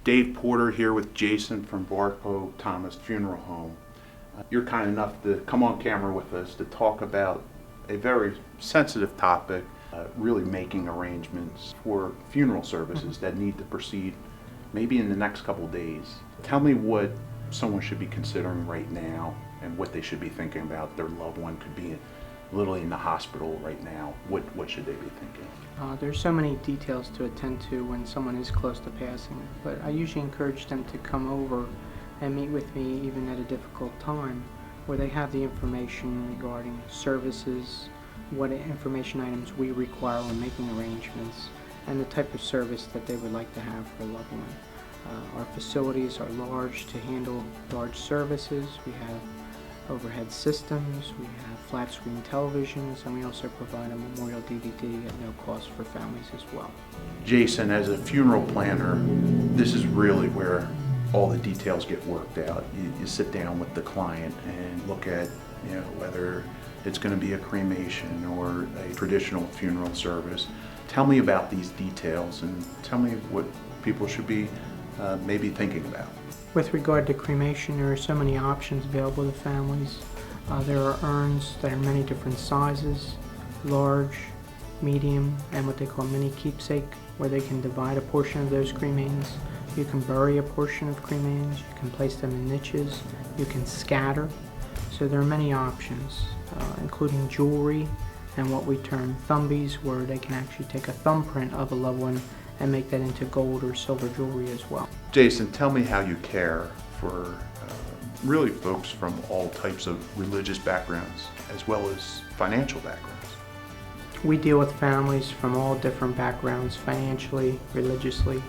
Dave Porter here with Jason from Varcoe-Thomas Funeral Home. You're kind enough to come on camera with us to talk about a very sensitive topic, really making arrangements for funeral services that need to proceed maybe in the next couple of days. Tell me what someone should be considering right now and what they should be thinking about. Their loved one could be literally in the hospital right now. What should they be thinking? There's so many details to attend to when someone is close to passing, but I usually encourage them to come over and meet with me even at a difficult time, where they have the information regarding services, what information items we require when making arrangements, and the type of service that they would like to have for a loved one. Our facilities are large to handle large services. We have overhead systems, we have flat screen televisions, and we also provide a memorial DVD at no cost for families as well. Jason, as a funeral planner, this is really where all the details get worked out. You sit down with the client and look at, whether it's going to be a cremation or a traditional funeral service. Tell me about these details and tell me what people should be maybe thinking about. With regard to cremation, there are so many options available to families. There are urns that are many different sizes, large, medium, and what they call mini keepsake, where they can divide a portion of those cremains. You can bury a portion of cremains, you can place them in niches, you can scatter. So there are many options, including jewelry and what we term thumbies, where they can actually take a thumbprint of a loved one and make that into gold or silver jewelry as well. Jason, tell me how you care for really folks from all types of religious backgrounds as well as financial backgrounds. We deal with families from all different backgrounds, financially, religiously,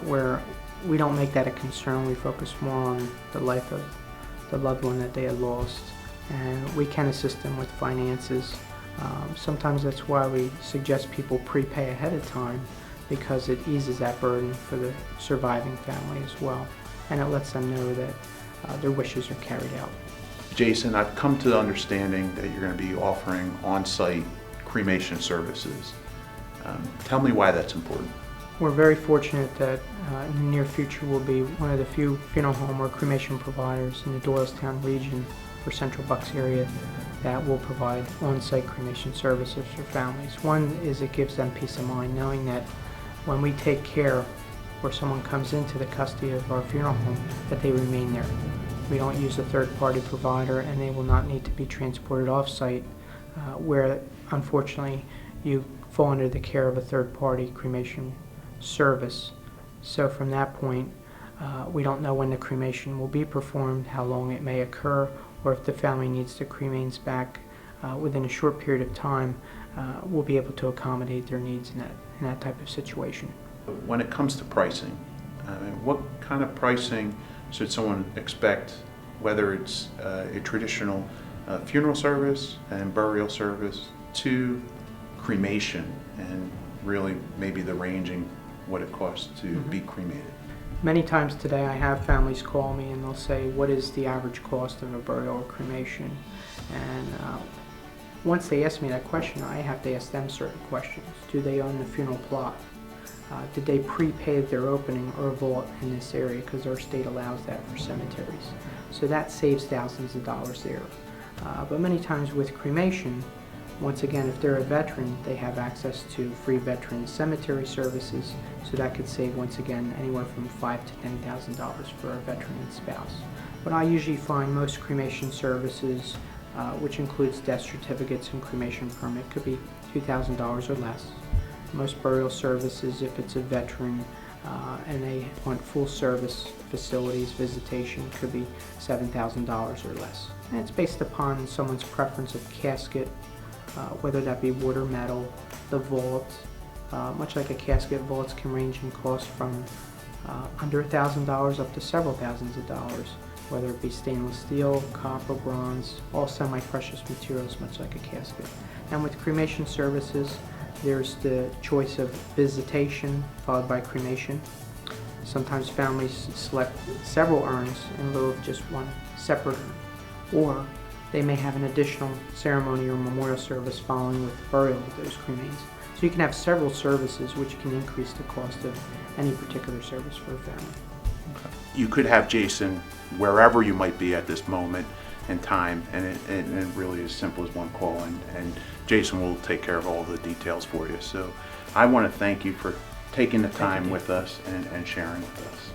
where we don't make that a concern. We focus more on the life of the loved one that they had lost, and we can assist them with finances. Sometimes that's why we suggest people prepay ahead of time, because it eases that burden for the surviving family as well, and it lets them know that their wishes are carried out. Jason, I've come to the understanding that you're going to be offering on-site cremation services. Tell me why that's important. We're very fortunate that in the near future we'll be one of the few funeral home or cremation providers in the Doylestown region or Central Bucks area that will provide on-site cremation services for families. One is it gives them peace of mind knowing that when we take care or someone comes into the custody of our funeral home, that they remain there. We don't use a third-party provider, and they will not need to be transported off-site, where unfortunately you fall under the care of a third-party cremation service. So from that point, we don't know when the cremation will be performed, how long it may occur, or if the family needs the cremains back within a short period of time. We'll be able to accommodate their needs in that type of situation. When it comes to pricing, what kind of pricing should someone expect, whether it's a traditional funeral service and burial service to cremation, and really maybe the ranging what it costs to be cremated? Many times today I have families call me and they'll say, what is the average cost of a burial or cremation? And once they ask me that question, I have to ask them certain questions. Do they own the funeral plot? Did they prepave their opening or vault in this area, because our state allows that for cemeteries? So that saves thousands of dollars there. But many times with cremation, once again, if they're a veteran, they have access to free veteran cemetery services, so that could save, once again, anywhere from $5,000 to $10,000 for a veteran and spouse. But I usually find most cremation services, which includes death certificates and cremation permit, could be $2,000 or less. Most burial services, if it's a veteran and they want full service facilities, visitation, could be $7,000 or less. And it's based upon someone's preference of casket, whether that be wood or metal, the vault. Much like a casket, vaults can range in cost from under $1,000 up to several thousands of dollars, whether it be stainless steel, copper, bronze, all semi-precious materials, much like a casket. And with cremation services, there's the choice of visitation followed by cremation. Sometimes families select several urns in lieu of just one separate urn, or they may have an additional ceremony or memorial service following with burial of those cremains. So you can have several services which can increase the cost of any particular service for a family. You could have Jason wherever you might be at this moment in time, and it really is simple as one call, and Jason will take care of all the details for you. So I want to thank you for taking the time with us and sharing with us.